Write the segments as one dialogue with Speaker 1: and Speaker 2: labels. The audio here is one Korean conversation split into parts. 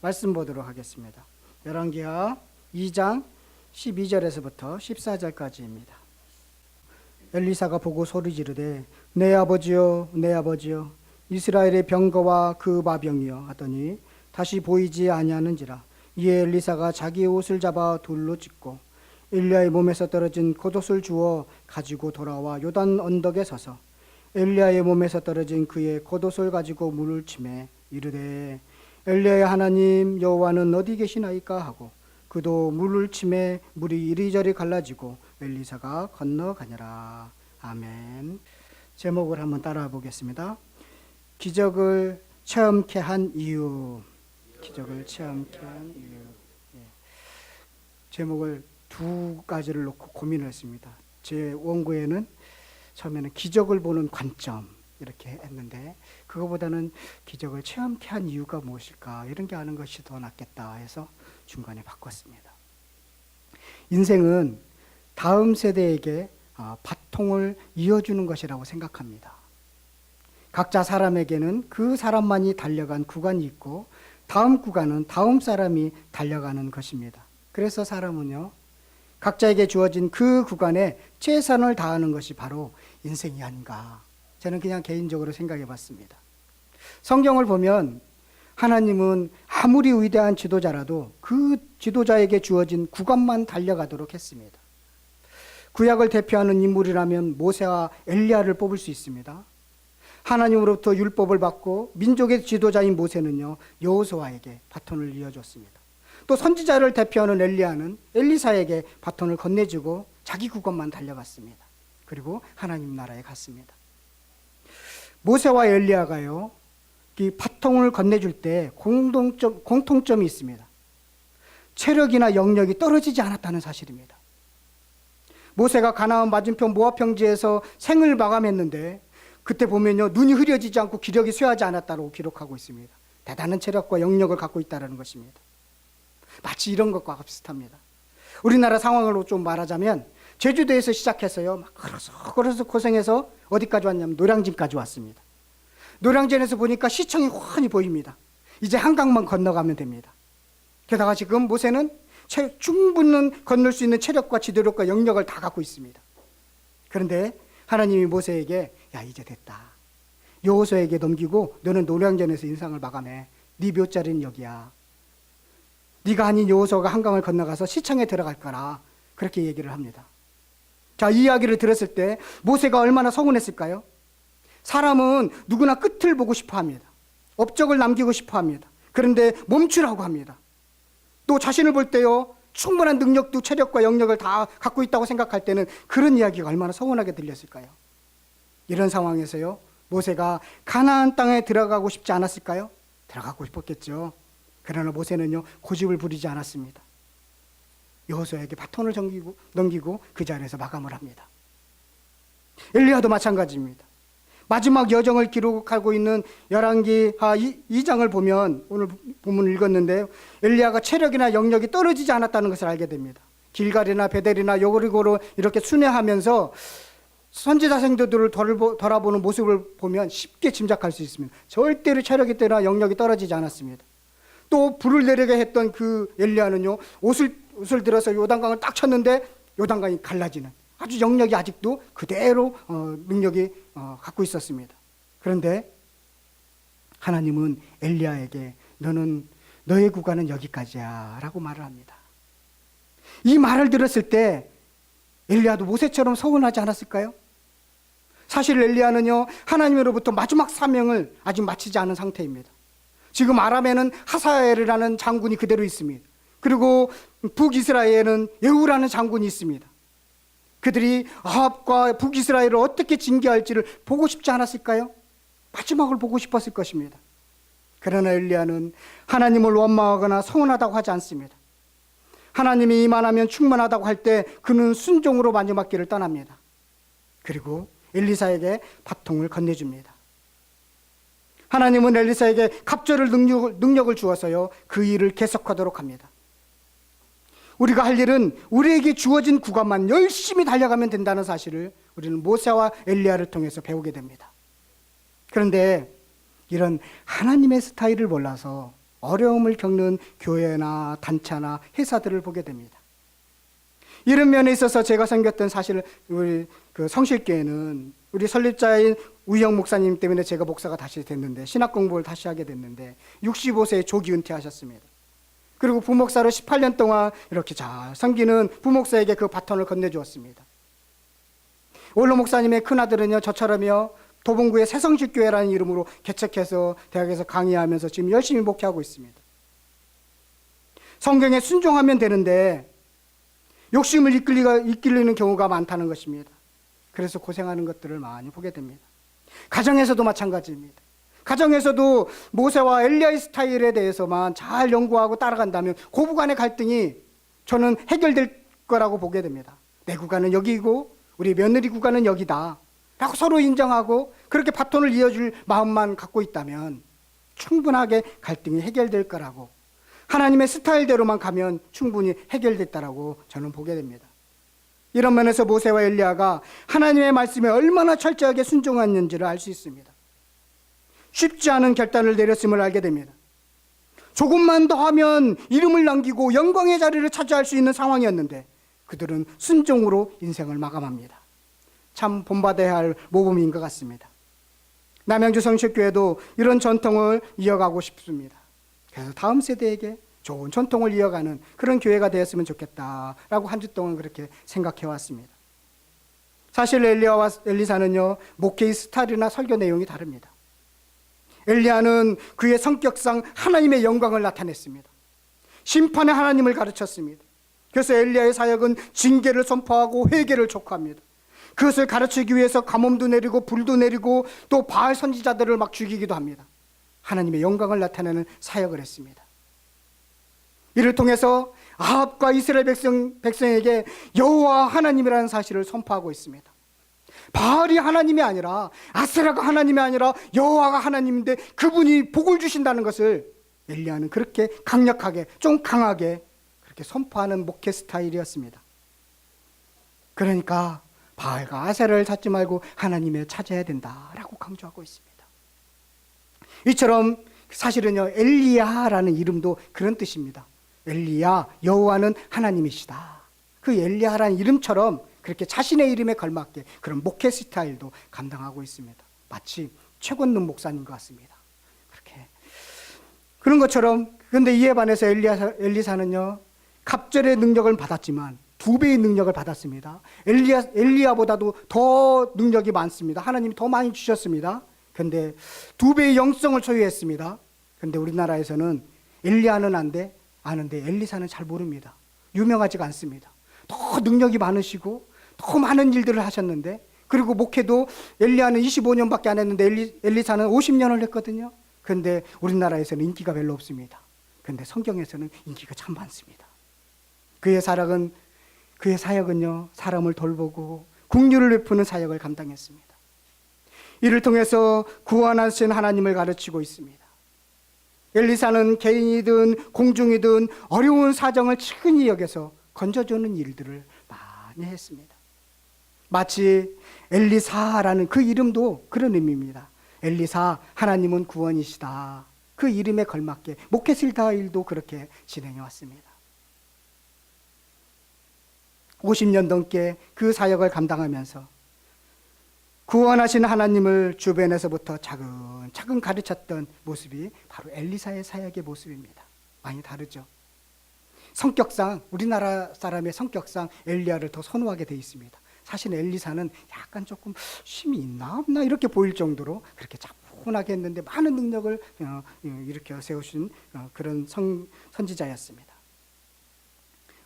Speaker 1: 말씀 보도록 하겠습니다. 열왕기하 2장 12절에서부터 14절까지입니다. 엘리사가 보고 소리 지르되 내 아버지여 내 아버지여 이스라엘의 병거와 그 마병이여 하더니 다시 보이지 아니하는지라. 이에 엘리사가 자기의 옷을 잡아 돌로 찢고 엘리야의 몸에서 떨어진 겉옷을 주워 가지고 돌아와 요단 언덕에 서서 엘리야의 몸에서 떨어진 그의 겉옷을 가지고 물을 치매 이르되 엘리야의 하나님 여호와는 어디 계시나이까 하고 그도 물을 치매 물이 이리저리 갈라지고 엘리사가 건너가니라. 아멘. 제목을 한번 따라해 보겠습니다. 기적을 체험케 한 이유. 기적을 체험케 한 이유. 제목을 두 가지를 놓고 고민을 했습니다. 제 원고에는 처음에는 기적을 보는 관점 이렇게 했는데 그거보다는 기적을 체험케 한 이유가 무엇일까 이런 게 아는 것이 더 낫겠다 해서 중간에 바꿨습니다. 인생은 다음 세대에게 바통을 이어주는 것이라고 생각합니다. 각자 사람에게는 그 사람만이 달려간 구간이 있고 다음 구간은 다음 사람이 달려가는 것입니다. 그래서 사람은요 각자에게 주어진 그 구간에 최선을 다하는 것이 바로 인생이 아닌가 저는 그냥 개인적으로 생각해 봤습니다. 성경을 보면 하나님은 아무리 위대한 지도자라도 그 지도자에게 주어진 구간만 달려가도록 했습니다. 구약을 대표하는 인물이라면 모세와 엘리야를 뽑을 수 있습니다. 하나님으로부터 율법을 받고 민족의 지도자인 모세는요 여호수아에게 바톤을 이어줬습니다. 또 선지자를 대표하는 엘리야는 엘리사에게 바톤을 건네주고 자기 구간만 달려갔습니다. 그리고 하나님 나라에 갔습니다. 모세와 엘리야가요 이 바통을 건네줄 때 공통점이 있습니다. 체력이나 영역이 떨어지지 않았다는 사실입니다. 모세가 가나안 맞은편 모압 평지에서 생을 마감했는데 그때 보면요 눈이 흐려지지 않고 기력이 쇠하지 않았다고 기록하고 있습니다. 대단한 체력과 영역을 갖고 있다는 것입니다. 마치 이런 것과 비슷합니다. 우리나라 상황으로 좀 말하자면 제주도에서 시작해서요 막 걸어서 고생해서 어디까지 왔냐면 노량진까지 왔습니다. 노량진에서 보니까 시청이 훤히 보입니다. 이제 한강만 건너가면 됩니다. 게다가 지금 모세는 충분히 건널 수 있는 체력과 지도력과 영역을 다 갖고 있습니다. 그런데 하나님이 모세에게 야 이제 됐다. 여호수아에게 넘기고 너는 노량진에서 인생을 마감해. 네 묘자리는 여기야. 네가 아닌 여호수아가 한강을 건너가서 시청에 들어갈 거라. 그렇게 얘기를 합니다. 자, 이 이야기를 들었을 때 모세가 얼마나 서운했을까요? 사람은 누구나 끝을 보고 싶어 합니다. 업적을 남기고 싶어 합니다. 그런데 멈추라고 합니다. 또 자신을 볼 때요 충분한 능력도 체력과 영역을 다 갖고 있다고 생각할 때는 그런 이야기가 얼마나 서운하게 들렸을까요? 이런 상황에서요 모세가 가나안 땅에 들어가고 싶지 않았을까요? 들어가고 싶었겠죠. 그러나 모세는요 고집을 부리지 않았습니다. 여호수아에게 바톤을 넘기고 그 자리에서 마감을 합니다. 엘리야도 마찬가지입니다. 마지막 여정을 기록하고 있는 열왕기하 2장을 보면 오늘 본문을 읽었는데요 엘리야가 체력이나 영역이 떨어지지 않았다는 것을 알게 됩니다. 길갈이나 베델이나 여리고로 이렇게 순회하면서 선지자 생도들을 돌아보는 모습을 보면 쉽게 짐작할 수 있습니다. 절대로 체력이 때나 영역이 떨어지지 않았습니다. 또 불을 내리게 했던 그 엘리야는요 옷을 들어서 요단강을 딱 쳤는데 요단강이 갈라지는 아주 영역이 아직도 그대로 능력이 갖고 있었습니다. 그런데 하나님은 엘리야에게 너는 너의 구간은 여기까지야 라고 말을 합니다. 이 말을 들었을 때 엘리야도 모세처럼 서운하지 않았을까요? 사실 엘리야는요 하나님으로부터 마지막 사명을 아직 마치지 않은 상태입니다. 지금 아람에는 하사엘이라는 장군이 그대로 있습니다. 그리고 북이스라엘에는 예후라는 장군이 있습니다. 그들이 아합과 북이스라엘을 어떻게 징계할지를 보고 싶지 않았을까요? 마지막을 보고 싶었을 것입니다. 그러나 엘리야는 하나님을 원망하거나 서운하다고 하지 않습니다. 하나님이 이만하면 충분하다고 할 때 그는 순종으로 마지막 길을 떠납니다. 그리고 엘리사에게 바통을 건네줍니다. 하나님은 엘리사에게 갑절을 능력을 주어서요 그 일을 계속하도록 합니다. 우리가 할 일은 우리에게 주어진 구간만 열심히 달려가면 된다는 사실을 우리는 모세와 엘리야를 통해서 배우게 됩니다. 그런데 이런 하나님의 스타일을 몰라서 어려움을 겪는 교회나 단체나 회사들을 보게 됩니다. 이런 면에 있어서 제가 섬겼던 사실 우리 그 성실교회는 우리 설립자인 우영 목사님 때문에 제가 목사가 다시 됐는데, 신학 공부를 다시 하게 됐는데 65세에 조기 은퇴하셨습니다. 그리고 부목사로 18년 동안 이렇게 잘 섬기는 부목사에게 그 바톤을 건네주었습니다. 원로 목사님의 큰아들은요, 저처럼요 도봉구의 새성실교회라는 이름으로 개척해서 대학에서 강의하면서 지금 열심히 목회하고 있습니다. 성경에 순종하면 되는데 욕심을 이끌리는 경우가 많다는 것입니다. 그래서 고생하는 것들을 많이 보게 됩니다. 가정에서도 마찬가지입니다. 가정에서도 모세와 엘리야의 스타일에 대해서만 잘 연구하고 따라간다면 고부간의 갈등이 저는 해결될 거라고 보게 됩니다. 내 구간은 여기고 우리 며느리 구간은 여기다 라고 서로 인정하고 그렇게 바톤을 이어줄 마음만 갖고 있다면 충분하게 갈등이 해결될 거라고, 하나님의 스타일대로만 가면 충분히 해결됐다라고 저는 보게 됩니다. 이런 면에서 모세와 엘리야가 하나님의 말씀에 얼마나 철저하게 순종했는지를 알 수 있습니다. 쉽지 않은 결단을 내렸음을 알게 됩니다. 조금만 더 하면 이름을 남기고 영광의 자리를 차지할 수 있는 상황이었는데 그들은 순종으로 인생을 마감합니다. 참 본받아야 할 모범인 것 같습니다. 남양주 성실교회도 이런 전통을 이어가고 싶습니다. 그래서 다음 세대에게 좋은 전통을 이어가는 그런 교회가 되었으면 좋겠다라고 한 주 동안 그렇게 생각해 왔습니다. 사실 엘리야와 엘리사는요, 목회의 스타일이나 설교 내용이 다릅니다. 엘리야는 그의 성격상 하나님의 영광을 나타냈습니다. 심판의 하나님을 가르쳤습니다. 그래서 엘리야의 사역은 징계를 선포하고 회개를 촉구합니다. 그것을 가르치기 위해서 가뭄도 내리고 불도 내리고 또 바알 선지자들을 막 죽이기도 합니다. 하나님의 영광을 나타내는 사역을 했습니다. 이를 통해서 아합과 이스라엘 백성에게 여호와 하나님이라는 사실을 선포하고 있습니다. 바알이 하나님이 아니라, 아세라가 하나님이 아니라 여호와가 하나님인데 그분이 복을 주신다는 것을 엘리야는 그렇게 강력하게, 좀 강하게 그렇게 선포하는 목회 스타일이었습니다. 그러니까 바알과 아세라를 찾지 말고 하나님을 찾아야 된다라고 강조하고 있습니다. 이처럼 사실은요, 엘리야라는 이름도 그런 뜻입니다. 엘리야, 여호와는 하나님이시다. 그 엘리야라는 이름처럼 그렇게 자신의 이름에 걸맞게 그런 목회 스타일도 감당하고 있습니다. 마치 최권능 목사님 같습니다. 그렇게 그런 것처럼, 그런데 이에 반해서 엘리사는요, 갑절의 능력을 받았지만 2배의 능력을 받았습니다. 엘리야보다도 더 능력이 많습니다. 하나님이 더 많이 주셨습니다. 그런데 2배의 영성을 소유했습니다. 그런데 우리나라에서는 엘리야는 아는데 엘리사는 잘 모릅니다. 유명하지가 않습니다. 더 능력이 많으시고 더 많은 일들을 하셨는데, 그리고 목회도 엘리야는 25년밖에 안 했는데 엘리사는 50년을 했거든요. 그런데 우리나라에서는 인기가 별로 없습니다. 그런데 성경에서는 인기가 참 많습니다. 그의 사역은요, 사람을 돌보고 긍휼을 베푸는 사역을 감당했습니다. 이를 통해서 구원하신 하나님을 가르치고 있습니다. 엘리사는 개인이든 공중이든 어려운 사정을 친히 여겨서 건져주는 일들을 많이 했습니다. 마치 엘리사라는 그 이름도 그런 의미입니다. 엘리사, 하나님은 구원이시다. 그 이름에 걸맞게 목회 스타일도 그렇게 진행해 왔습니다. 50년 넘게 그 사역을 감당하면서 구원하신 하나님을 주변에서부터 차근차근 가르쳤던 모습이 바로 엘리사의 사역의 모습입니다. 많이 다르죠. 성격상, 우리나라 사람의 성격상 엘리야를 더 선호하게 되어 있습니다. 사실 엘리사는 약간 조금 힘이 있나 없나 이렇게 보일 정도로 그렇게 차분하게 했는데 많은 능력을 일으켜 세우신 그런 선지자였습니다.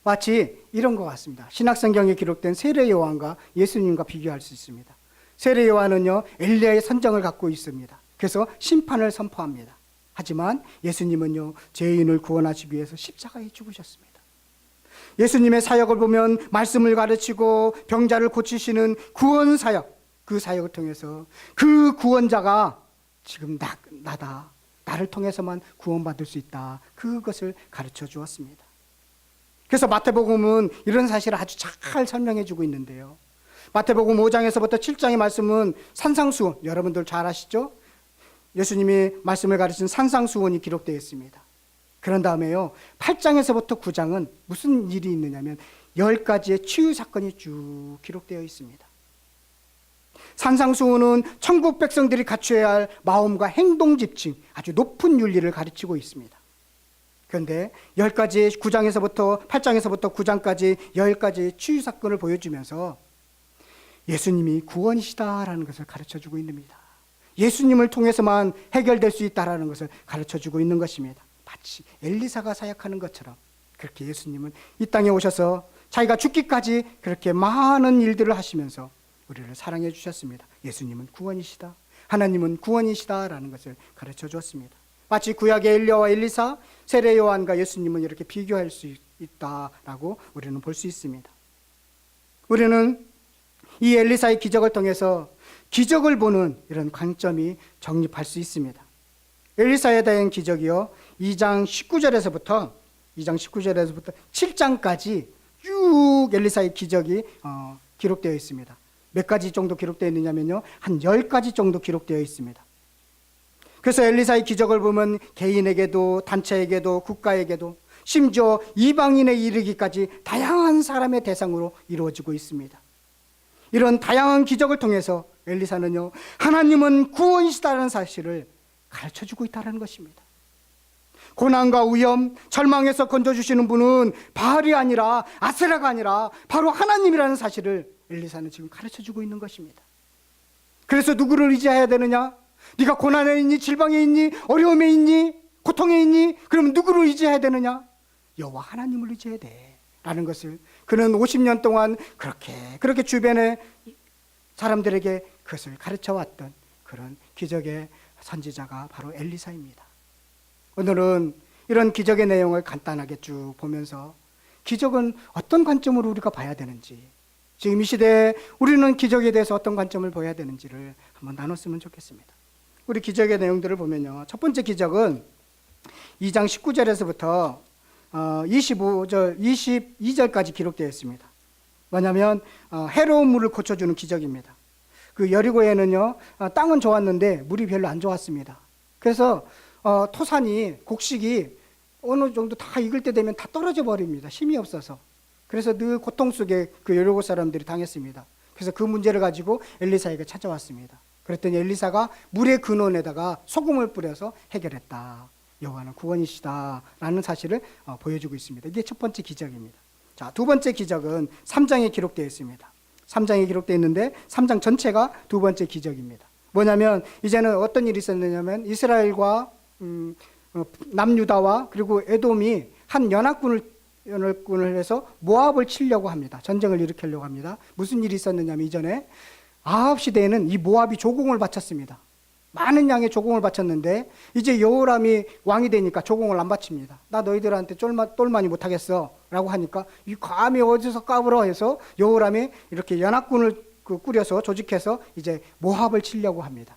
Speaker 1: 마치 이런 것 같습니다. 신약성경에 기록된 세례 요한과 예수님과 비교할 수 있습니다. 세례 요한은요, 엘리야의 선정을 갖고 있습니다. 그래서 심판을 선포합니다. 하지만 예수님은요, 죄인을 구원하시기 위해서 십자가에 죽으셨습니다. 예수님의 사역을 보면 말씀을 가르치고 병자를 고치시는 구원 사역, 그 사역을 통해서 그 구원자가 지금 나다, 나를 통해서만 구원받을 수 있다, 그것을 가르쳐 주었습니다. 그래서 마태복음은 이런 사실을 아주 잘 설명해 주고 있는데요, 마태복음 5장에서부터 7장의 말씀은 산상수훈, 여러분들 잘 아시죠? 예수님이 말씀을 가르친 산상수훈이 기록되어 있습니다. 그런 다음에요, 8장에서부터 9장은 무슨 일이 있느냐면 10가지의 치유 사건이 쭉 기록되어 있습니다. 산상수훈은 천국 백성들이 갖춰야 할 마음과 행동 집중, 아주 높은 윤리를 가르치고 있습니다. 그런데 10가지의 9장에서부터 8장에서부터 9장까지 10가지의 치유 사건을 보여주면서 예수님이 구원이시다라는 것을 가르쳐주고 있습니다. 예수님을 통해서만 해결될 수 있다라는 것을 가르쳐주고 있는 것입니다. 마치 엘리사가 사역하는 것처럼 그렇게 예수님은 이 땅에 오셔서 자기가 죽기까지 그렇게 많은 일들을 하시면서 우리를 사랑해 주셨습니다. 예수님은 구원이시다, 하나님은 구원이시다라는 것을 가르쳐 주었습니다. 마치 구약의 엘리야와 엘리사, 세례 요한과 예수님은 이렇게 비교할 수 있다라고 우리는 볼 수 있습니다. 우리는 이 엘리사의 기적을 통해서 기적을 보는 이런 관점이 정립할 수 있습니다. 엘리사에 대한 기적이요, 2장 19절에서부터 7장까지 쭉 엘리사의 기적이 기록되어 있습니다. 몇 가지 정도 기록되어 있느냐면요, 한 10가지 정도 기록되어 있습니다. 그래서 엘리사의 기적을 보면 개인에게도 단체에게도 국가에게도 심지어 이방인에 이르기까지 다양한 사람의 대상으로 이루어지고 있습니다. 이런 다양한 기적을 통해서 엘리사는요, 하나님은 구원이시다는 사실을 가르쳐주고 있다는 것입니다. 고난과 위험, 절망에서 건져주시는 분은 바알이 아니라 아세라가 아니라 바로 하나님이라는 사실을 엘리사는 지금 가르쳐주고 있는 것입니다. 그래서 누구를 의지해야 되느냐? 네가 고난에 있니? 질방에 있니? 어려움에 있니? 고통에 있니? 그럼 누구를 의지해야 되느냐? 여호와 하나님을 의지해야 돼 라는 것을 그는 50년 동안 그렇게 주변의 사람들에게 그것을 가르쳐왔던 그런 기적의 선지자가 바로 엘리사입니다. 오늘은 이런 기적의 내용을 간단하게 쭉 보면서 기적은 어떤 관점으로 우리가 봐야 되는지, 지금 이 시대에 우리는 기적에 대해서 어떤 관점을 보여야 되는지를 한번 나눴으면 좋겠습니다. 우리 기적의 내용들을 보면요, 첫 번째 기적은 2장 19절에서부터 25절, 22절까지 기록되어 있습니다. 뭐냐면 해로운 물을 고쳐주는 기적입니다. 그 여리고에는요, 땅은 좋았는데 물이 별로 안 좋았습니다. 그래서 토산이, 곡식이 어느 정도 다 익을 때 되면 다 떨어져 버립니다. 힘이 없어서. 그래서 늘 고통 속에 그 여리고 사람들이 당했습니다. 그래서 그 문제를 가지고 엘리사에게 찾아왔습니다. 그랬더니 엘리사가 물의 근원에다가 소금을 뿌려서 해결했다. 여호와는 구원이시다라는 사실을 보여주고 있습니다. 이게 첫 번째 기적입니다. 자, 두 번째 기적은 3장에 기록되어 있습니다. 3장에 기록되어 있는데 3장 전체가 두 번째 기적입니다. 뭐냐면 이제는 어떤 일이 있었느냐면 이스라엘과 남유다와 그리고 에돔이 한 연합군을 해서 모압을 치려고 합니다. 전쟁을 일으키려고 합니다. 무슨 일이 있었느냐면 이전에 아합 시대에는 이 모압이 조공을 바쳤습니다. 많은 양의 조공을 바쳤는데 이제 여호람이 왕이 되니까 조공을 안 바칩니다. 나 너희들한테 똘마니 못하겠어 라고 하니까 이 감히 어디서 까불어 해서 여호람이 이렇게 연합군을 꾸려서 조직해서 이제 모압을 치려고 합니다.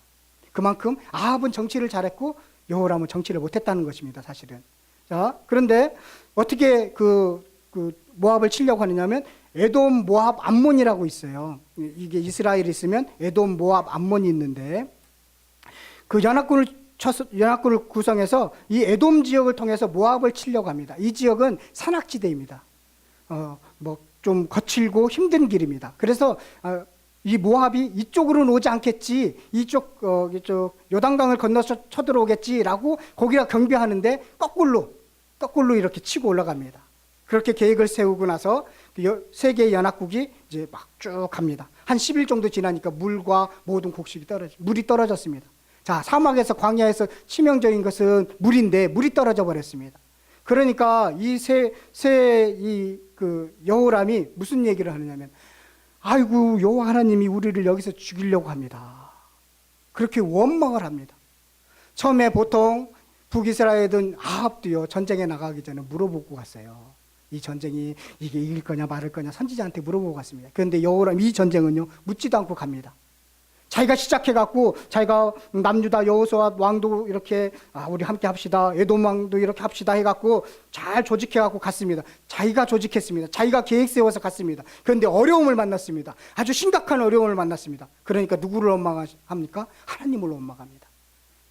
Speaker 1: 그만큼 아합은 정치를 잘했고 여호람은 정치를 못했다는 것입니다, 사실은. 자, 그런데 어떻게 그 모압을 치려고 하느냐면 에돔, 모압, 암몬이라고 있어요. 이게 이스라엘이 있으면 에돔, 모압, 암몬이 있는데 그 연합군을 구성해서 이 에돔 지역을 통해서 모압을 치려고 합니다. 이 지역은 산악지대입니다. 좀 거칠고 힘든 길입니다. 그래서 이 모압이 이쪽으로는 오지 않겠지, 이쪽 요단강을 건너서 쳐들어오겠지라고 거기가 경비하는데 거꾸로 이렇게 치고 올라갑니다. 그렇게 계획을 세우고 나서 세 개의 연합국이 이제 막 쭉 갑니다. 한 10일 정도 지나니까 물과 모든 곡식이 물이 떨어졌습니다. 자, 사막에서 광야에서 치명적인 것은 물인데 물이 떨어져 버렸습니다. 그러니까 이 여호람이 무슨 얘기를 하느냐면, 아이고 여호와 하나님이 우리를 여기서 죽이려고 합니다. 그렇게 원망을 합니다. 처음에 보통 북이스라엘은 아합도요, 전쟁에 나가기 전에 물어보고 갔어요. 이 전쟁이 이게 이길 거냐 말을 거냐 선지자한테 물어보고 갔습니다. 그런데 여호람 이 전쟁은요, 묻지도 않고 갑니다. 자기가 시작해갖고 자기가 남유다 여호수아 왕도 이렇게 우리 함께 합시다, 에돔 왕도 이렇게 합시다 해갖고 잘 조직해갖고 갔습니다. 자기가 조직했습니다. 자기가 계획 세워서 갔습니다. 그런데 어려움을 만났습니다. 아주 심각한 어려움을 만났습니다. 그러니까 누구를 원망합니까? 하나님을 원망합니다.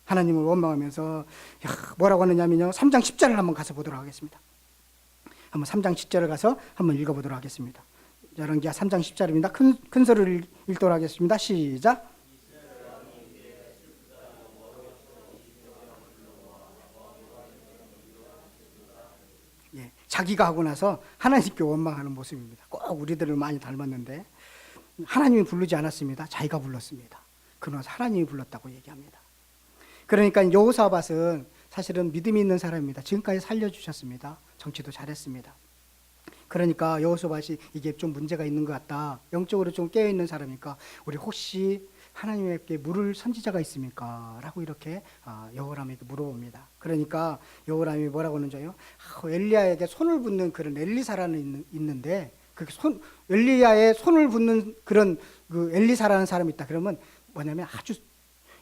Speaker 1: 하나님을 원망하면서 뭐라고 하느냐면요. 3장 10절을 한번 가서 보도록 하겠습니다. 한번 3장 10절을 가서 한번 읽어보도록 하겠습니다. 열왕기하 3장 10절입니다. 큰 소리를 읽도록 하겠습니다. 시작. 예, 자기가 하고 나서 하나님께 원망하는 모습입니다. 꼭 우리들을 많이 닮았는데 하나님이 부르지 않았습니다. 자기가 불렀습니다. 그러나 하나님이 불렀다고 얘기합니다. 그러니까 여호사밧은 사실은 믿음이 있는 사람입니다. 지금까지 살려주셨습니다. 정치도 잘했습니다. 그러니까 여호사밧이 이게 좀 문제가 있는 것 같다. 영적으로 좀 깨어있는 사람이니까 우리 혹시 하나님께 물을 선지자가 있습니까? 라고 이렇게 여호람에게 물어봅니다. 그러니까 여호람이 뭐라고 하는 줄 알아요? 엘리야에게 손을 붓는 그런 엘리사라는 있는데 그 엘리야의 손을 붓는 그런 그 엘리사라는 사람이 있다. 그러면 뭐냐면 아주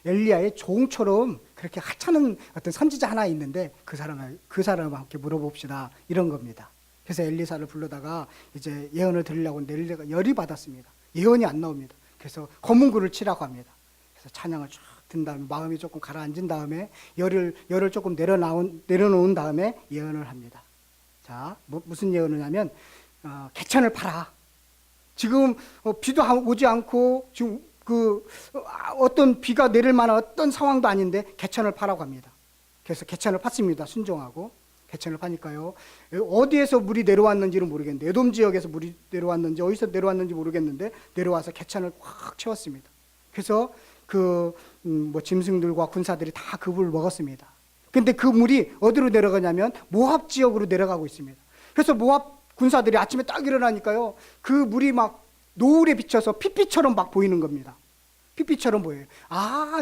Speaker 1: 엘리야의 종처럼 그렇게 하찮은 어떤 선지자 하나 있는데 그 사람과 함께 물어봅시다. 이런 겁니다. 그래서 엘리사를 불러다가 이제 예언을 드리려고 하는데 엘리야가 열이 받았습니다. 예언이 안 나옵니다. 그래서 검은 굴을 치라고 합니다. 그래서 찬양을 쫙 든 다음에 마음이 조금 가라앉은 다음에 열을 조금 내려놓은 다음에 예언을 합니다. 자, 무슨 예언을 하냐면 개천을 팔아. 지금 비도 오지 않고 지금 어떤 비가 내릴 만한 어떤 상황도 아닌데 개천을 파라고 합니다. 그래서 개천을 팠습니다. 순종하고 개천을 파니까요. 어디에서 물이 내려왔는지는 모르겠는데 에돔 지역에서 물이 내려왔는지 어디서 내려왔는지 모르겠는데 내려와서 개천을 확 채웠습니다. 그래서 짐승들과 군사들이 다 그 물을 먹었습니다. 근데 그 물이 어디로 내려가냐면 모압 지역으로 내려가고 있습니다. 그래서 모압 군사들이 아침에 딱 일어나니까요. 그 물이 막 노을에 비쳐서 피피처럼 막 보이는 겁니다. 피피처럼 보여요.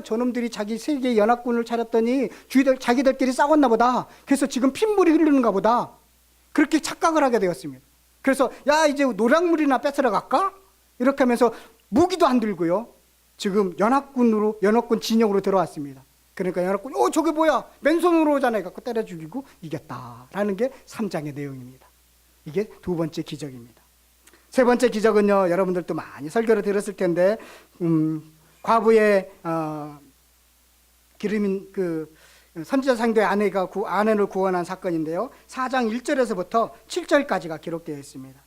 Speaker 1: 저놈들이 자기 세계 연합군을 차렸더니 자기들끼리 싸웠나 보다. 그래서 지금 핏물이 흐르는가 보다. 그렇게 착각을 하게 되었습니다. 그래서 이제 노량물이나 뺏으러 갈까? 이렇게 하면서 무기도 안 들고요. 지금 연합군 진영으로 들어왔습니다. 그러니까 연합군이 저게 뭐야? 맨손으로 오잖아요. 갖고 때려 죽이고 이겼다라는 게 3장의 내용입니다. 이게 두 번째 기적입니다. 세 번째 기적은요, 여러분들도 많이 설교를 들었을 텐데, 과부의 기름인 선지자 상도의 아내를 구원한 사건인데요. 4장 1절에서부터 7절까지가 기록되어 있습니다.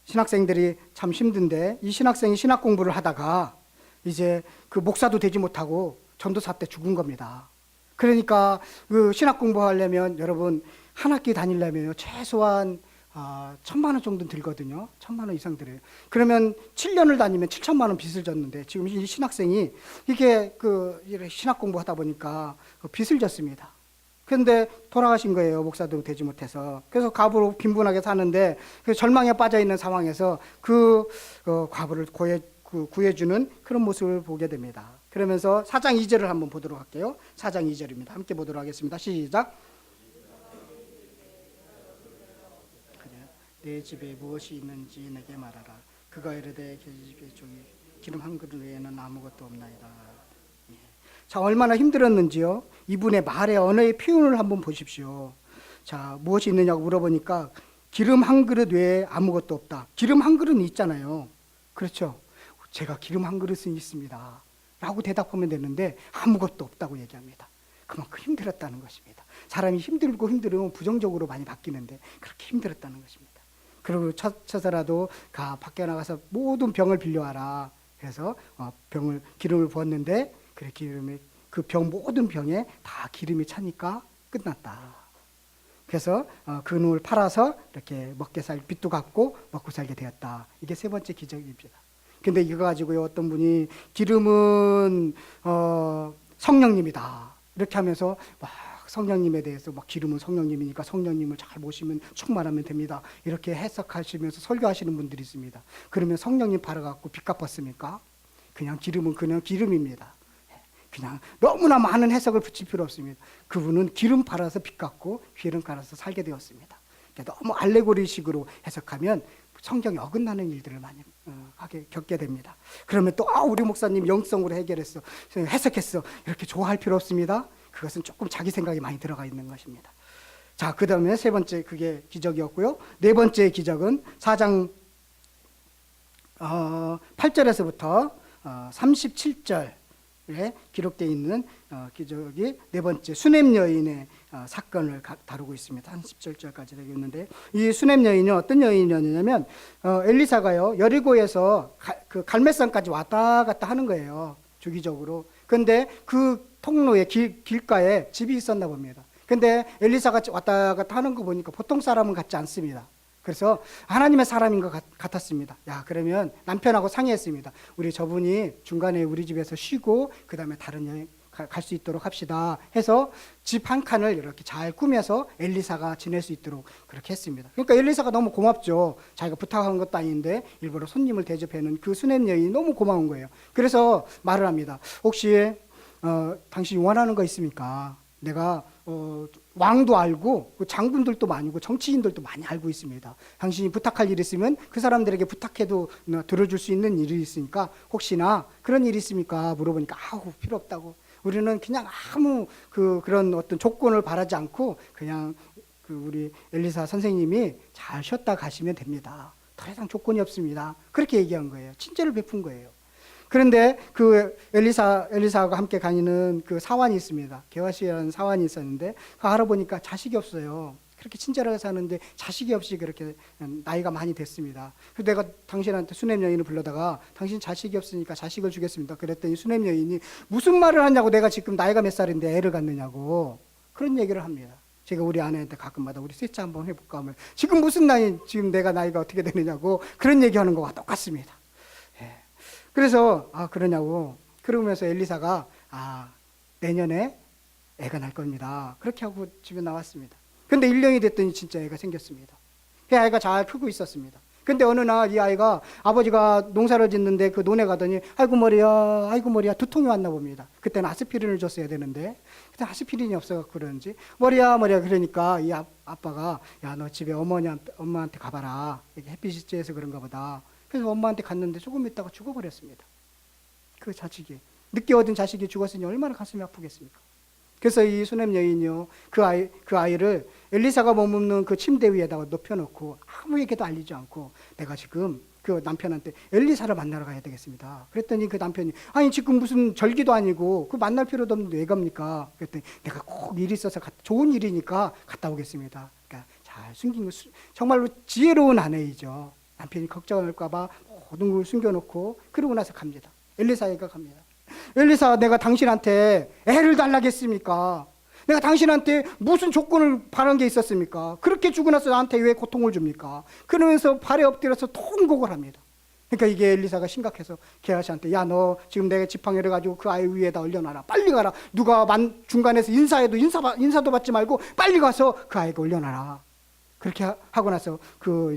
Speaker 1: 신학생들이 참 힘든데 이 신학생이 신학 공부를 하다가 이제 그 목사도 되지 못하고 전도사 때 죽은 겁니다. 그러니까 그 신학 공부하려면 여러분 한 학기 다니려면 최소한 1,000만 원 정도 들거든요. 1,000만 원 이상 들어요. 그러면 7년을 다니면 7천만 원 빚을 졌는데 지금 이 신학생이 이게 신학 공부하다 보니까 빚을 졌습니다. 그런데 돌아가신 거예요. 목사도 되지 못해서. 그래서 과부로 빈분하게 사는데 절망에 빠져 있는 상황에서 과부를 구해주는 그런 모습을 보게 됩니다. 그러면서 4장 2절을 한번 보도록 할게요. 4장 2절입니다. 함께 보도록 하겠습니다. 시작. 내 집에 무엇이 있는지 내게 말하라. 그가 이르되 계집애 중에 기름 한 그릇 외에는 아무것도 없나이다. 자, 얼마나 힘들었는지요. 이분의 말의 언어의 표현을 한번 보십시오. 자, 무엇이 있느냐고 물어보니까 기름 한 그릇 외에 아무것도 없다. 기름 한 그릇은 있잖아요. 그렇죠. 제가 기름 한 그릇은 있습니다 라고 대답하면 되는데 아무것도 없다고 얘기합니다. 그만큼 힘들었다는 것입니다. 사람이 힘들고 힘들으면 부정적으로 많이 바뀌는데 그렇게 힘들었다는 것입니다. 그리고 쳐서라도 밖에 나가서 모든 병을 빌려와라. 그래서 기름을 부었는데 그 모든 병에 다 기름이 차니까 끝났다. 그래서 그 놈을 팔아서 이렇게 빚도 갚고 먹고 살게 되었다. 이게 세 번째 기적입니다. 근데 이거 가지고요, 어떤 분이 기름은 성령님이다 이렇게 하면서 막 성령님에 대해서 기름은 성령님이니까 성령님을 잘 모시면 충만하면 됩니다. 이렇게 해석하시면서 설교하시는 분들이 있습니다. 그러면 성령님 팔아갖고 빚 갚았습니까? 그냥 기름은 그냥 기름입니다. 그냥 너무나 많은 해석을 붙일 필요 없습니다. 그분은 기름 팔아서 빚 갚고 기름 갈아서 살게 되었습니다. 너무 알레고리식으로 해석하면 성경에 어긋나는 일들을 많이 겪게 됩니다. 그러면 또 우리 목사님 영성으로 해결했어, 해석했어 이렇게 좋아할 필요 없습니다. 그것은 조금 자기 생각이 많이 들어가 있는 것입니다. 자, 그 다음에 세 번째 그게 기적이었고요. 네 번째 기적은 4장 8절에서부터 37절 기록되어 있는 기적이 네 번째 수넴 여인의 사건을 다루고 있습니다. 한 17절까지 되고 있는데, 이 수넴 여인이 어떤 여인이었냐면 엘리사가요 여리고에서 그 갈멜산까지 왔다 갔다 하는 거예요, 주기적으로. 근데 그 통로에 길가에 집이 있었나 봅니다. 근데 엘리사가 왔다 갔다 하는 거 보니까 보통 사람은 같지 않습니다. 그래서 하나님의 사람인 것 같았습니다. 야, 그러면 남편하고 상의했습니다. 우리 저분이 중간에 우리 집에서 쉬고 그 다음에 다른 여행 갈 수 있도록 합시다 해서 집 한 칸을 이렇게 잘 꾸며서 엘리사가 지낼 수 있도록 그렇게 했습니다. 그러니까 엘리사가 너무 고맙죠. 자기가 부탁한 것도 아닌데 일부러 손님을 대접하는 그 수넴 여인이 너무 고마운 거예요. 그래서 말을 합니다. 혹시 당신이 원하는 거 있습니까? 내가 왕도 알고 장군들도 많이고 정치인들도 많이 알고 있습니다. 당신이 부탁할 일이 있으면 그 사람들에게 부탁해도 들어줄 수 있는 일이 있으니까 혹시나 그런 일이 있습니까? 물어보니까 아우 필요 없다고. 우리는 그냥 아무 그런 어떤 조건을 바라지 않고 그냥 우리 엘리사 선생님이 잘 쉬었다 가시면 됩니다. 더 이상 조건이 없습니다. 그렇게 얘기한 거예요. 친절을 베푼 거예요. 그런데 그 엘리사와 함께 다니는 그 사환이 있습니다. 게하시라는 사환이 있었는데 그 알아보니까 자식이 없어요. 그렇게 친절하게 사는데 자식이 없이 그렇게 나이가 많이 됐습니다. 그래서 내가 당신한테 수넴 여인을 불러다가 당신 자식이 없으니까 자식을 주겠습니다. 그랬더니 수넴 여인이 무슨 말을 하냐고, 내가 지금 나이가 몇 살인데 애를 갖느냐고 그런 얘기를 합니다. 제가 우리 아내한테 가끔마다 우리 셋째 한번 해볼까 하면 지금 무슨 나이, 지금 내가 나이가 어떻게 되느냐고 그런 얘기하는 거와 똑같습니다. 그래서 그러냐고 그러면서 엘리사가 내년에 애가 날 겁니다. 그렇게 하고 집에 나왔습니다. 근데 1년이 됐더니 진짜 애가 생겼습니다. 그 아이가 잘 크고 있었습니다. 근데 어느 날 이 아이가 아버지가 농사를 짓는데 그 논에 가더니 아이고 머리야 두통이 왔나 봅니다. 그때는 아스피린을 줬어야 되는데 그때 아스피린이 없어갖고 그런지 머리야 그러니까 이 아빠가 야, 너 집에 엄마한테 가봐라. 햇빛이 쬐서 그런가 보다. 그래서 엄마한테 갔는데 조금 있다가 죽어버렸습니다. 그 자식이. 늦게 얻은 자식이 죽었으니 얼마나 가슴이 아프겠습니까? 그래서 이 수넴 여인이요, 그 아이를 엘리사가 머무는 그 침대 위에다가 높여놓고 아무에게도 알리지 않고 내가 지금 그 남편한테 엘리사를 만나러 가야 되겠습니다. 그랬더니 그 남편이 아니 지금 무슨 절기도 아니고 그 만날 필요도 없는데 왜 갑니까? 그랬더니 내가 꼭 일이 있어서 좋은 일이니까 갔다 오겠습니다. 그러니까 잘 숨긴 거 정말로 지혜로운 아내이죠. 남편이 걱정할까 봐 모든 걸 숨겨놓고 그러고 나서 갑니다. 엘리사에게 갑니다. 엘리사, 내가 당신한테 애를 달라겠습니까? 내가 당신한테 무슨 조건을 바란 게 있었습니까? 그렇게 죽고 나서 나한테 왜 고통을 줍니까? 그러면서 발에 엎드려서 통곡을 합니다. 그러니까 이게 엘리사가 심각해서 게하시한테 야, 너 지금 내가 지팡이를 가지고 그 아이 위에다 올려놔라. 빨리 가라. 누가 중간에서 인사해도 인사도 받지 말고 빨리 가서 그 아이가 올려놔라. 그렇게 하고 나서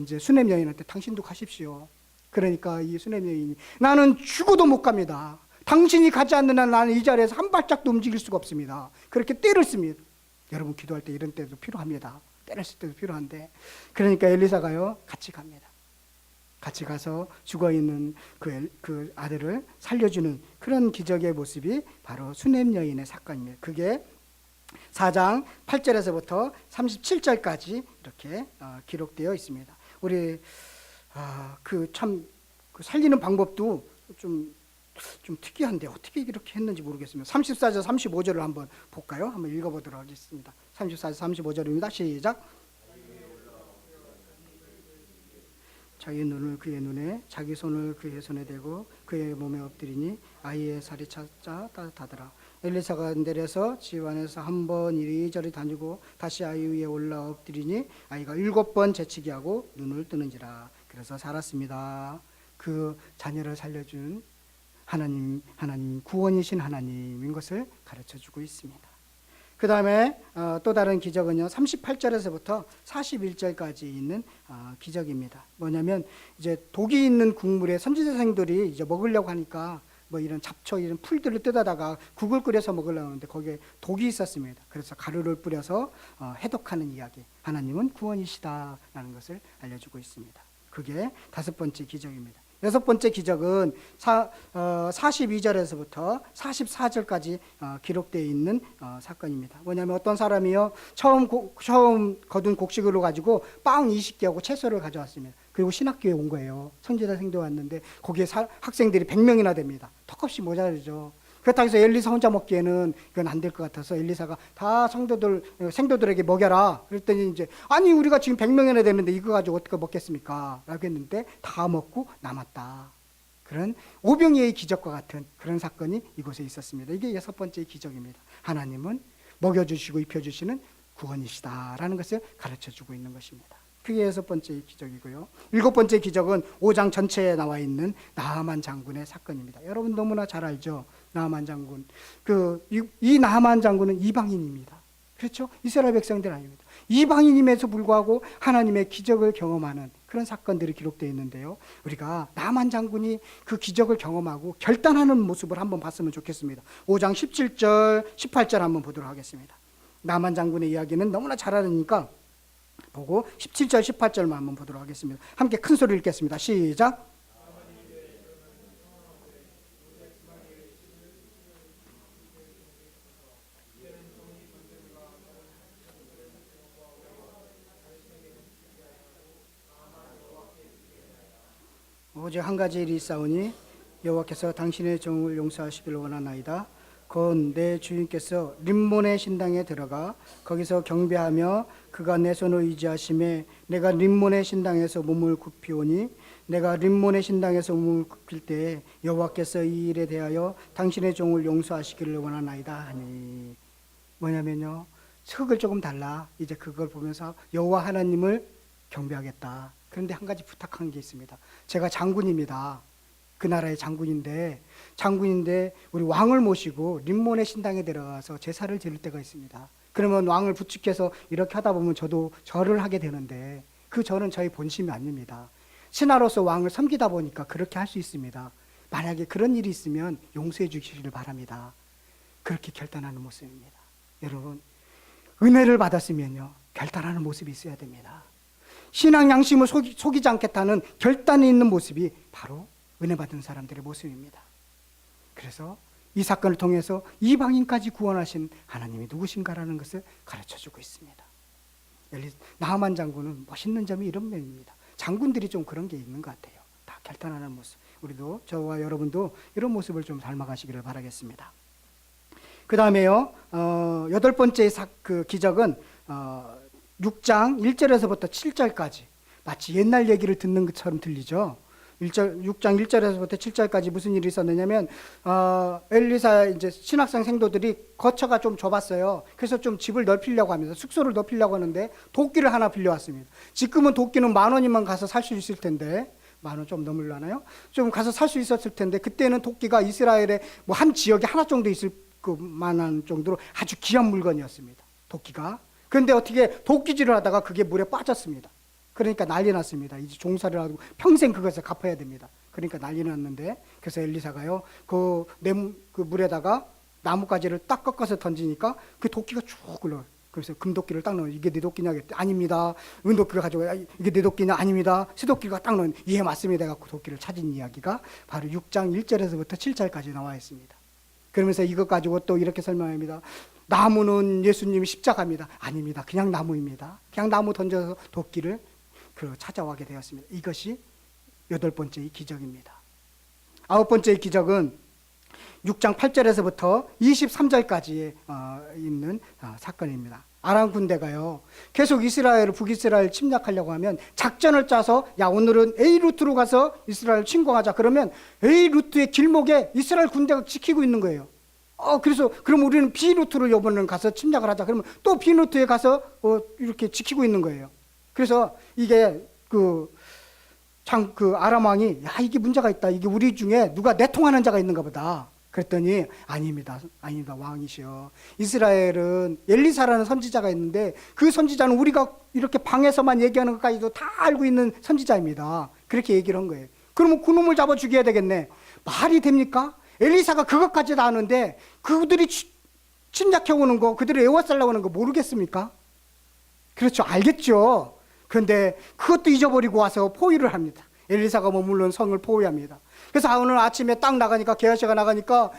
Speaker 1: 이제 수넴 여인한테 당신도 가십시오. 그러니까 이 수넴 여인이 나는 죽어도 못 갑니다. 당신이 가지 않는 한 나는 이 자리에서 한 발짝도 움직일 수가 없습니다. 그렇게 때를 씁니다. 여러분 기도할 때 이런 때도 필요합니다. 때를 쓸 때도 필요한데 그러니까 엘리사가요 같이 갑니다. 같이 가서 죽어있는 그 아들을 살려주는 그런 기적의 모습이 바로 수넴 여인의 사건입니다. 그게 4장 8절에서부터 37절까지 이렇게 기록되어 있습니다. 우리 그 살리는 방법도 좀 특이한데 어떻게 이렇게 했는지 모르겠습니다. 34절 35절을 한번 볼까요? 한번 읽어보도록 하겠습니다. 34절 35절입니다. 시작. 자기 눈을 그의 눈에 자기 손을 그의 손에 대고 그의 몸에 엎드리니 아이의 살이 차자 따뜻하더라. 엘리사가 내려서 집 안에서 한 번 이리저리 다니고 다시 아이 위에 올라 엎드리니 아이가 7번 재치기 하고 눈을 뜨는지라. 그래서 살았습니다. 그 자녀를 살려준 하나님 구원이신 하나님인 것을 가르쳐주고 있습니다. 그 다음에 또 다른 기적은요 38절에서부터 41절까지 있는 기적입니다. 뭐냐면 이제 독이 있는 국물에 선지자생들이 이제 먹으려고 하니까 뭐 이런 잡초 이런 풀들을 뜯어다가 국을 끓여서 먹으려고 하는데 거기에 독이 있었습니다. 그래서 가루를 뿌려서 해독하는 이야기. 하나님은 구원이시다라는 것을 알려주고 있습니다. 그게 5번째 기적입니다. 6번째 기적은 42절에서부터 44절까지 기록되어 있는 사건입니다. 뭐냐면 어떤 사람이요 처음 거둔 곡식으로 가지고 빵 20개하고 채소를 가져왔습니다. 그리고 신학교에 온 거예요. 선지자생도 왔는데 거기에 학생들이 100명이나 됩니다. 턱없이 모자르죠. 그렇다고 해서 엘리사 혼자 먹기에는 이건 안 될 것 같아서 엘리사가 다 생도들에게 먹여라. 그랬더니 이제 아니 우리가 지금 100명이나 되는데 이거 가지고 어떻게 먹겠습니까? 라고 했는데 다 먹고 남았다. 그런 오병이의 기적과 같은 그런 사건이 이곳에 있었습니다. 이게 6번째 기적입니다. 하나님은 먹여주시고 입혀주시는 구원이시다라는 것을 가르쳐주고 있는 것입니다. 그게 6번째 기적이고요. 7번째 기적은 5장 전체에 나와 있는 나하만 장군의 사건입니다. 여러분 너무나 잘 알죠? 나하만 장군. 이 나하만 장군은 이방인입니다. 그렇죠? 이스라엘 백성들 아닙니다. 이방인임에도 불구하고 하나님의 기적을 경험하는 그런 사건들이 기록되어 있는데요. 우리가 나하만 장군이 그 기적을 경험하고 결단하는 모습을 한번 봤으면 좋겠습니다. 5장 17절, 18절 한번 보도록 하겠습니다. 나하만 장군의 이야기는 너무나 잘 알으니까 보고 17절, 18절만 한번 보도록 하겠습니다. 함께 큰 소리를 읽겠습니다. 시작. 오직 한 가지 일이 있사오니 여호와께서 당신의 종을 용서하시기를 원하나이다. 곧 내 주인께서 림몬의 신당에 들어가 거기서 경배하며 그가 내 손을 의지하심에 내가 림몬의 신당에서 몸을 굽히오니 내가 림몬의 신당에서 몸을 굽힐 때에 여호와께서 이 일에 대하여 당신의 종을 용서하시기를 원하나이다 하니 뭐냐면요. 흙을 조금 달라. 이제 그걸 보면서 여호와 하나님을 경배하겠다. 그런데 한 가지 부탁한 게 있습니다. 제가 장군입니다. 그 나라의 장군인데 우리 왕을 모시고 림몬의 신당에 들어가서 제사를 드릴 때가 있습니다. 그러면 왕을 부축해서 이렇게 하다 보면 저도 절을 하게 되는데 그 절은 저희 본심이 아닙니다. 신하로서 왕을 섬기다 보니까 그렇게 할 수 있습니다. 만약에 그런 일이 있으면 용서해 주시기를 바랍니다. 그렇게 결단하는 모습입니다. 여러분 은혜를 받았으면요 결단하는 모습이 있어야 됩니다. 신앙 양심을 속이지 않겠다는 결단이 있는 모습이 바로 은혜 받은 사람들의 모습입니다. 그래서 이 사건을 통해서 이방인까지 구원하신 하나님이 누구신가라는 것을 가르쳐주고 있습니다. 나하만 장군은 멋있는 점이 이런 면입니다. 장군들이 좀 그런 게 있는 것 같아요. 다 결단하는 모습. 우리도 저와 여러분도 이런 모습을 좀 닮아가시기를 바라겠습니다. 그 다음에요 8번째 그 기적은 6장 1절에서부터 7절까지 마치 옛날 얘기를 듣는 것처럼 들리죠. 6장 1절에서부터 7절까지 무슨 일이 있었느냐면 엘리사 이제 신학생 생도들이 거처가 좀 좁았어요. 그래서 좀 집을 넓히려고 합니다. 숙소를 넓히려고 하는데 도끼를 하나 빌려왔습니다. 지금은 도끼는 10,000원이면 가서 살 수 있을 텐데 10,000원 좀 넘으려나요? 좀 가서 살 수 있었을 텐데 그때는 도끼가 이스라엘의 뭐 한 지역에 하나 정도 있을 만한 정도로 아주 귀한 물건이었습니다. 도끼가. 그런데 어떻게 도끼질을 하다가 그게 물에 빠졌습니다. 그러니까 난리 났습니다. 이제 종살이를 하고 평생 그것을 갚아야 됩니다. 그러니까 난리 났는데 그래서 엘리사가요 그 물에다가 나뭇가지를 딱 꺾어서 던지니까 그 도끼가 쭉 흘러요. 그래서 금도끼를 딱 넣어요. 이게 내 도끼냐? 아닙니다. 은도끼를 가져가요. 이게 내 도끼냐? 아닙니다. 쇠도끼가 딱 넣어요. 예 맞습니다. 갖고 도끼를 찾은 이야기가 바로 6장 1절에서부터 7절까지 나와 있습니다. 그러면서 이것 가지고 또 이렇게 설명합니다. 나무는 예수님이 십자가입니다. 아닙니다. 그냥 나무입니다. 그냥 나무 던져서 도끼를 찾아오게 되었습니다. 이것이 8번째 기적입니다. 9번째 기적은 6장 8절에서부터 23절까지 있는 사건입니다. 아람 군대가요 계속 북이스라엘 침략하려고 하면 작전을 짜서 야 오늘은 A 루트로 가서 이스라엘 침공하자. 그러면 A 루트의 길목에 이스라엘 군대가 지키고 있는 거예요. 그래서 그럼 우리는 B 루트로 이번에는 가서 침략을 하자. 그러면 또 B 루트에 가서 이렇게 지키고 있는 거예요. 그래서 이게 아람 왕이 야 이게 문제가 있다. 이게 우리 중에 누가 내통하는 자가 있는가 보다. 그랬더니 아닙니다 왕이시여. 이스라엘은 엘리사라는 선지자가 있는데 그 선지자는 우리가 이렇게 방에서만 얘기하는 것까지도 다 알고 있는 선지자입니다. 그렇게 얘기를 한 거예요. 그러면 그놈을 잡아 죽여야 되겠네. 말이 됩니까? 엘리사가 그것까지도 아는데 그들이 침략해 오는 거, 그들을 에워싸려고 하는 거 모르겠습니까? 그렇죠, 알겠죠. 그런데 그것도 잊어버리고 와서 포위를 합니다. 엘리사가 머물른 성을 포위합니다. 그래서 오늘 아침에 딱 나가니까 게하시가 나가니까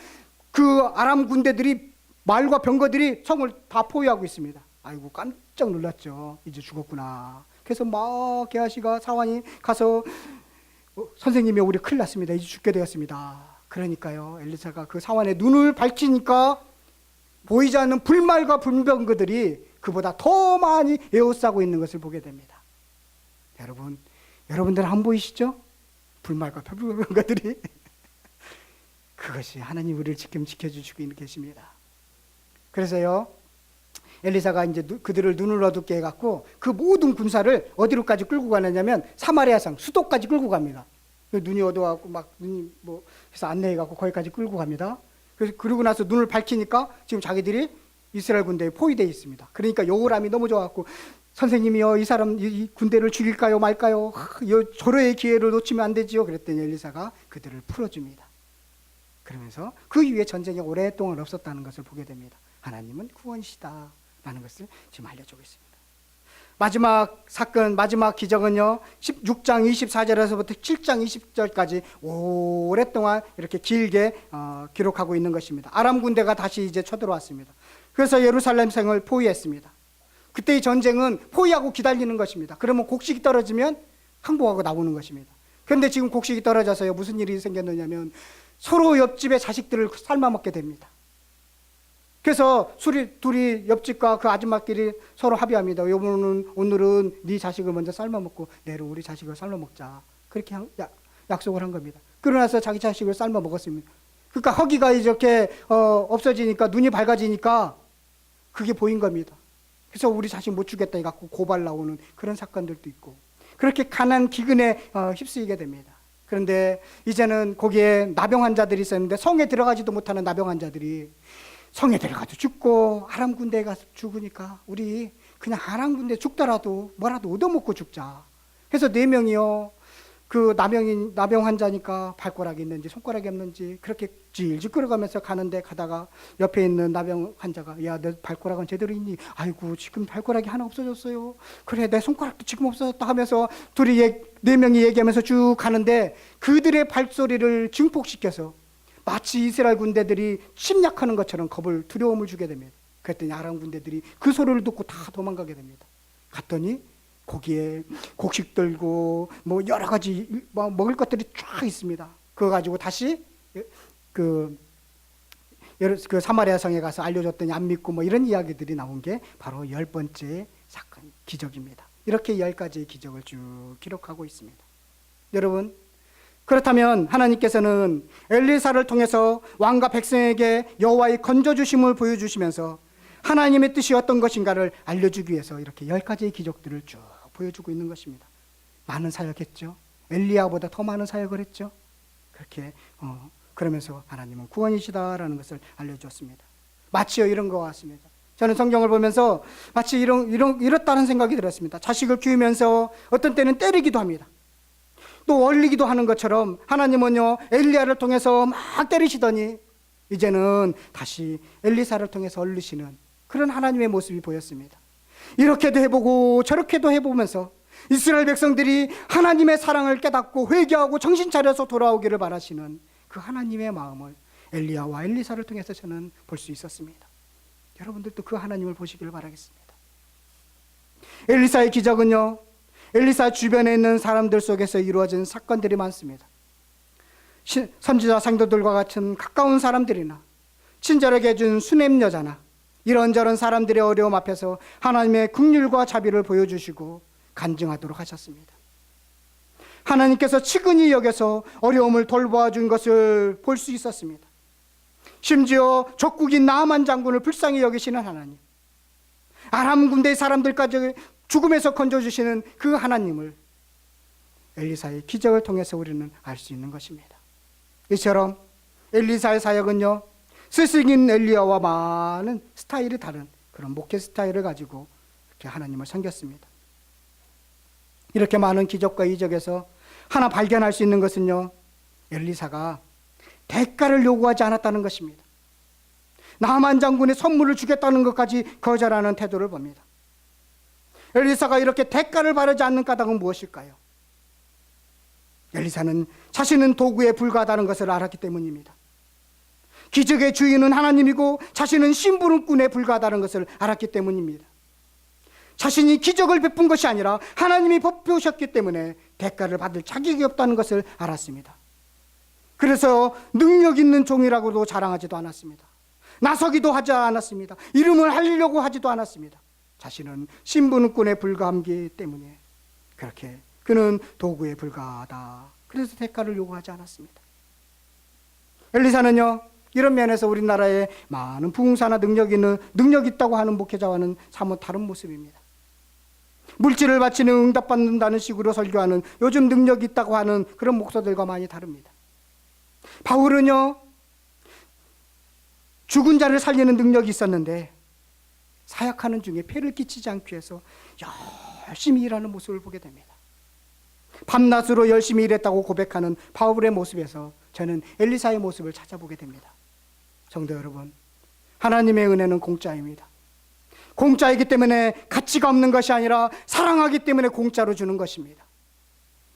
Speaker 1: 그 아람 군대들이 말과 병거들이 성을 다 포위하고 있습니다. 아이고 깜짝 놀랐죠. 이제 죽었구나. 그래서 막 게하시가 사환이 가서 선생님이 우리 큰일 났습니다. 이제 죽게 되었습니다. 그러니까요, 엘리사가 그 사환의 눈을 밝히니까 보이지 않는 불말과 불병거들이 그보다 더 많이 에워싸고 있는 것을 보게 됩니다. 여러분들 안 보이시죠? 불말과 불병거들이 그것이 하나님 우리를 지금 지켜주시고 계십니다. 그래서요, 엘리사가 이제 그들을 눈을 어둡게 해갖고 그 모든 군사를 어디로까지 끌고 가느냐면 사마리아성 수도까지 끌고 갑니다. 눈이 어두워갖고 막 눈이 뭐 해서 안내해갖고 거기까지 끌고 갑니다. 그러고 나서 눈을 밝히니까 지금 자기들이 이스라엘 군대에 포위되어 있습니다. 그러니까 요람이 너무 좋아갖고 선생님이요, 이 사람 이 군대를 죽일까요 말까요? 절호의 기회를 놓치면 안 되지요. 그랬더니 엘리사가 그들을 풀어줍니다. 그러면서 그 이후에 전쟁이 오랫동안 없었다는 것을 보게 됩니다. 하나님은 구원이시다라는 것을 지금 알려주고 있습니다. 마지막 사건, 마지막 기적은요, 16장 24절에서부터 7장 20절까지 오랫동안 이렇게 길게 기록하고 있는 것입니다. 아람 군대가 다시 이제 쳐들어왔습니다. 그래서 예루살렘 성을 포위했습니다. 그때의 전쟁은 포위하고 기다리는 것입니다. 그러면 곡식이 떨어지면 항복하고 나오는 것입니다. 그런데 지금 곡식이 떨어져서요, 무슨 일이 생겼느냐면 서로 옆집의 자식들을 삶아먹게 됩니다. 그래서 둘이 옆집과 그 아줌마끼리 서로 합의합니다. 오늘은 네 자식을 먼저 삶아먹고 내일은 우리 자식을 삶아먹자. 그렇게 약속을 한 겁니다. 그러나서 자기 자식을 삶아먹었습니다. 그러니까 허기가 이렇게 없어지니까, 눈이 밝아지니까 그게 보인 겁니다. 그래서 우리 자식 못 주겠다 해갖고 고발 나오는 그런 사건들도 있고, 그렇게 가난 기근에 휩쓰이게 됩니다. 그런데 이제는 거기에 나병 환자들이 있었는데 성에 들어가지도 못하는 나병 환자들이 성에 들어가도 죽고 아람 군대에 가서 죽으니까 우리 그냥 아람 군대 죽더라도 뭐라도 얻어먹고 죽자. 그래서 4명이요. 그 나병 환자니까 발가락이 있는지 손가락이 없는지 그렇게 질질 끌어가면서 가는데, 가다가 옆에 있는 나병 환자가 야, 내 발가락은 제대로 있니? 아이고, 지금 발가락이 하나 없어졌어요. 그래, 내 손가락도 지금 없어졌다 하면서 둘이 4명이 얘기하면서 쭉 가는데 그들의 발소리를 증폭시켜서 마치 이스라엘 군대들이 침략하는 것처럼 두려움을 주게 됩니다. 그랬더니 아람 군대들이 그 소리를 듣고 다 도망가게 됩니다. 갔더니 거기에 곡식 들고 뭐 여러 가지 먹을 것들이 쫙 있습니다. 그거 가지고 다시 그 사마리아 성에 가서 알려줬더니 안 믿고 뭐 이런 이야기들이 나온 게 바로 10번째 사건, 기적입니다. 이렇게 10가지의 기적을 쭉 기록하고 있습니다. 여러분, 그렇다면 하나님께서는 엘리사를 통해서 왕과 백성에게 여호와의 건져주심을 보여주시면서 하나님의 뜻이 어떤 것인가를 알려주기 위해서 이렇게 10가지의 기적들을 쭉 보여주고 있는 것입니다. 많은 사역했죠. 엘리야보다 더 많은 사역을 했죠. 그렇게 그러면서 하나님은 구원이시다라는 것을 알려주었습니다. 마치요 이런 것 같습니다. 저는 성경을 보면서 마치 이렇다는 생각이 들었습니다. 자식을 키우면서 어떤 때는 때리기도 합니다. 또 얼리기도 하는 것처럼 하나님은요, 엘리야를 통해서 막 때리시더니 이제는 다시 엘리사를 통해서 얼리시는 그런 하나님의 모습이 보였습니다. 이렇게도 해보고 저렇게도 해보면서 이스라엘 백성들이 하나님의 사랑을 깨닫고 회개하고 정신 차려서 돌아오기를 바라시는 그 하나님의 마음을 엘리야와 엘리사를 통해서 저는 볼 수 있었습니다. 여러분들도 그 하나님을 보시기를 바라겠습니다. 엘리사의 기적은요, 엘리사 주변에 있는 사람들 속에서 이루어진 사건들이 많습니다. 선지자 상도들과 같은 가까운 사람들이나 친절하게 해준 수냄 여자나 이런저런 사람들의 어려움 앞에서 하나님의 긍휼과 자비를 보여주시고 간증하도록 하셨습니다. 하나님께서 치근히 여겨서 어려움을 돌보아준 것을 볼 수 있었습니다. 심지어 적국인 나아만 장군을 불쌍히 여기시는 하나님, 아람 군대의 사람들까지 죽음에서 건져주시는 그 하나님을 엘리사의 기적을 통해서 우리는 알 수 있는 것입니다. 이처럼 엘리사의 사역은요, 스승인 엘리야와 많은 스타일이 다른 그런 목회 스타일을 가지고 이렇게 하나님을 섬겼습니다. 이렇게 많은 기적과 이적에서 하나 발견할 수 있는 것은요, 엘리사가 대가를 요구하지 않았다는 것입니다. 나만 장군의 선물을 주겠다는 것까지 거절하는 태도를 봅니다. 엘리사가 이렇게 대가를 바라지 않는 까닭은 무엇일까요? 엘리사는 자신은 도구에 불과하다는 것을 알았기 때문입니다. 기적의 주인은 하나님이고 자신은 심부름꾼에 불과하다는 것을 알았기 때문입니다. 자신이 기적을 베푼 것이 아니라 하나님이 베푸셨기 때문에 대가를 받을 자격이 없다는 것을 알았습니다. 그래서 능력 있는 종이라고도 자랑하지도 않았습니다. 나서기도 하지 않았습니다. 이름을 하려고 하지도 않았습니다. 자신은 신분권에 불과함기 때문에 그렇게 그는 도구에 불과하다. 그래서 대가를 요구하지 않았습니다. 엘리사는요, 이런 면에서 우리나라에 많은 부흥사나 능력 있다고 하는 목회자와는 사뭇 다른 모습입니다. 물질을 바치는 응답받는다는 식으로 설교하는 요즘 능력 있다고 하는 그런 목사들과 많이 다릅니다. 바울은요, 죽은 자를 살리는 능력이 있었는데 사역하는 중에 폐를 끼치지 않기 위해서 열심히 일하는 모습을 보게 됩니다. 밤낮으로 열심히 일했다고 고백하는 바울의 모습에서 저는 엘리사의 모습을 찾아보게 됩니다. 성도 여러분, 하나님의 은혜는 공짜입니다. 공짜이기 때문에 가치가 없는 것이 아니라 사랑하기 때문에 공짜로 주는 것입니다.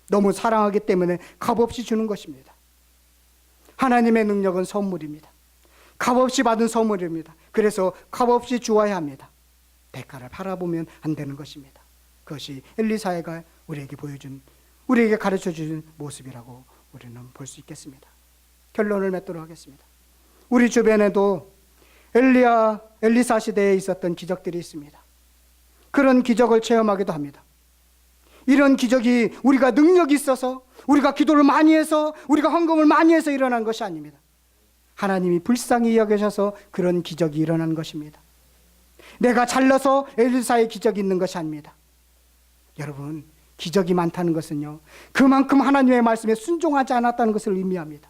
Speaker 1: 너무 사랑하기 때문에 값없이 주는 것입니다. 하나님의 능력은 선물입니다. 값없이 받은 선물입니다. 그래서 값없이 주어야 합니다. 대가를 바라보면 안 되는 것입니다. 그것이 엘리사가 우리에게 가르쳐 주신 모습이라고 우리는 볼 수 있겠습니다. 결론을 맺도록 하겠습니다. 우리 주변에도 엘리사 시대에 있었던 기적들이 있습니다. 그런 기적을 체험하기도 합니다. 이런 기적이 우리가 능력이 있어서, 우리가 기도를 많이 해서, 우리가 헌금을 많이 해서 일어난 것이 아닙니다. 하나님이 불쌍히 여기셔서 그런 기적이 일어난 것입니다. 내가 잘나서 엘리사의 기적이 있는 것이 아닙니다. 여러분, 기적이 많다는 것은요, 그만큼 하나님의 말씀에 순종하지 않았다는 것을 의미합니다.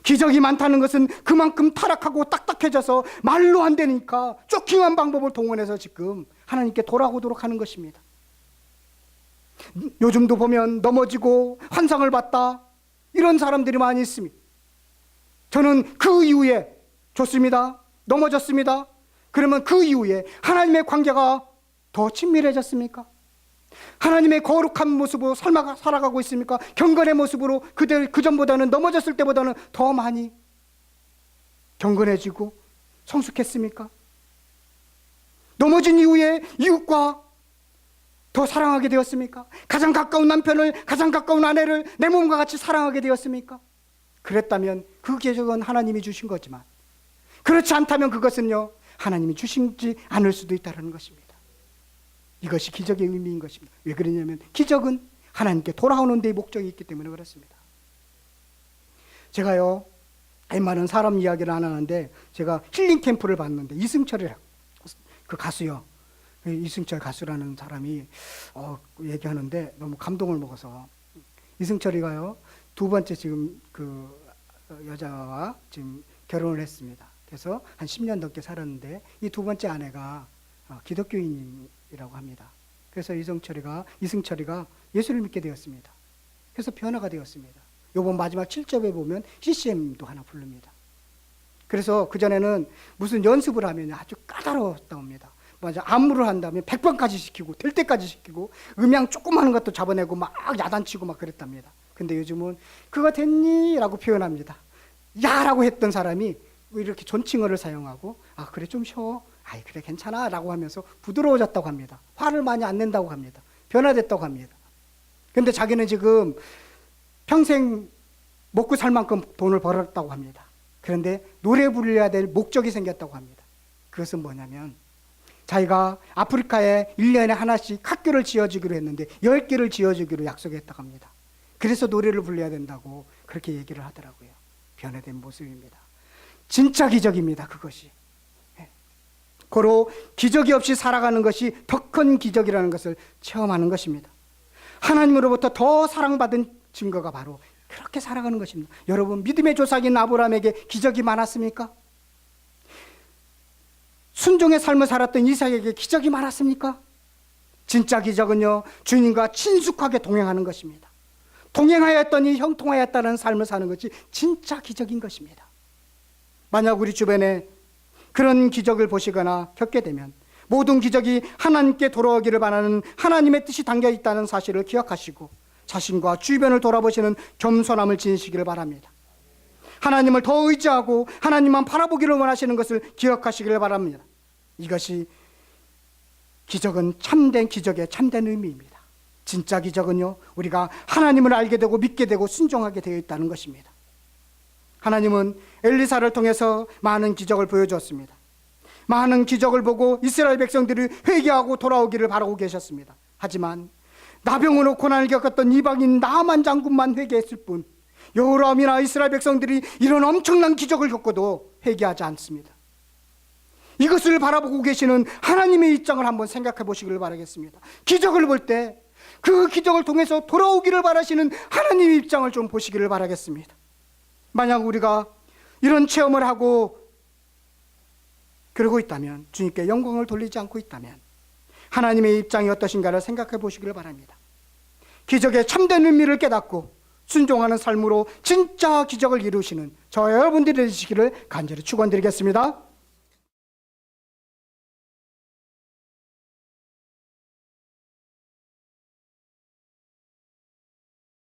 Speaker 1: 기적이 많다는 것은 그만큼 타락하고 딱딱해져서 말로 안 되니까 쇼킹한 방법을 동원해서 지금 하나님께 돌아오도록 하는 것입니다. 요즘도 보면 넘어지고 환상을 봤다, 이런 사람들이 많이 있습니다. 저는 그 이후에 좋습니다, 넘어졌습니다. 그러면 그 이후에 하나님의 관계가 더 친밀해졌습니까? 하나님의 거룩한 모습으로 살아가고 있습니까? 경건의 모습으로 그전보다는, 넘어졌을 때보다는 더 많이 경건해지고 성숙했습니까? 넘어진 이후에 이웃과 더 사랑하게 되었습니까? 가장 가까운 남편을, 가장 가까운 아내를 내 몸과 같이 사랑하게 되었습니까? 그랬다면 그 기적은 하나님이 주신 거지만, 그렇지 않다면 그것은요, 하나님이 주시지 않을 수도 있다는 것입니다. 이것이 기적의 의미인 것입니다. 왜 그러냐면 기적은 하나님께 돌아오는 데에 목적이 있기 때문에 그렇습니다. 제가요, 웬만한 사람 이야기를 안 하는데, 제가 힐링 캠프를 봤는데, 이승철이라고, 그 가수요, 이승철 가수라는 사람이 얘기하는데 너무 감동을 먹어서, 이승철이가요, 두 번째 지금 그 여자와 지금 결혼을 했습니다. 그래서 한 10년 넘게 살았는데, 이 두 번째 아내가 기독교인이라고 합니다. 그래서 이승철이가 예수를 믿게 되었습니다. 그래서 변화가 되었습니다. 요번 마지막 7절에 보면 CCM도 하나 부릅니다. 그래서 그전에는 무슨 연습을 하면 아주 까다로웠답니다. 맞아, 안무를 한다면 100번까지 시키고, 될 때까지 시키고, 음향 조그마한 것도 잡아내고 막 야단치고 막 그랬답니다. 근데 요즘은 그거 됐니? 라고 표현합니다. 야! 라고 했던 사람이 이렇게 존칭어를 사용하고, 아, 그래, 좀 쉬어. 아이, 그래, 괜찮아. 라고 하면서 부드러워졌다고 합니다. 화를 많이 안 낸다고 합니다. 변화됐다고 합니다. 근데 자기는 지금 평생 먹고 살 만큼 돈을 벌었다고 합니다. 그런데 노래 부르려야 될 목적이 생겼다고 합니다. 그것은 뭐냐면, 자기가 아프리카에 1년에 하나씩 학교를 지어주기로 했는데 10개를 지어주기로 약속했다고 합니다. 그래서 노래를 불러야 된다고 그렇게 얘기를 하더라고요. 변화된 모습입니다. 진짜 기적입니다, 그것이. 고로 기적이 없이 살아가는 것이 더 큰 기적이라는 것을 체험하는 것입니다. 하나님으로부터 더 사랑받은 증거가 바로 그렇게 살아가는 것입니다. 여러분, 믿음의 조상인 아브라함에게 기적이 많았습니까? 순종의 삶을 살았던 이삭에게 기적이 많았습니까? 진짜 기적은요, 주님과 친숙하게 동행하는 것입니다. 동행하였더니 형통하였다는 삶을 사는 것이 진짜 기적인 것입니다. 만약 우리 주변에 그런 기적을 보시거나 겪게 되면 모든 기적이 하나님께 돌아오기를 바라는 하나님의 뜻이 담겨 있다는 사실을 기억하시고 자신과 주변을 돌아보시는 겸손함을 지니시기를 바랍니다. 하나님을 더 의지하고 하나님만 바라보기를 원하시는 것을 기억하시기를 바랍니다. 이것이 기적은 참된 기적의 참된 의미입니다. 진짜 기적은요, 우리가 하나님을 알게 되고 믿게 되고 순종하게 되어 있다는 것입니다. 하나님은 엘리사를 통해서 많은 기적을 보여주었습니다. 많은 기적을 보고 이스라엘 백성들이 회개하고 돌아오기를 바라고 계셨습니다. 하지만 나병으로 고난을 겪었던 이방인 나만 장군만 회개했을 뿐, 여호람이나 이스라엘 백성들이 이런 엄청난 기적을 겪고도 회개하지 않습니다. 이것을 바라보고 계시는 하나님의 입장을 한번 생각해 보시기를 바라겠습니다. 기적을 볼 때 그 기적을 통해서 돌아오기를 바라시는 하나님의 입장을 좀 보시기를 바라겠습니다. 만약 우리가 이런 체험을 하고 그러고 있다면, 주님께 영광을 돌리지 않고 있다면 하나님의 입장이 어떠신가를 생각해 보시기를 바랍니다. 기적의 참된 의미를 깨닫고 순종하는 삶으로 진짜 기적을 이루시는 저 여러분들이 되시기를 간절히 축원드리겠습니다.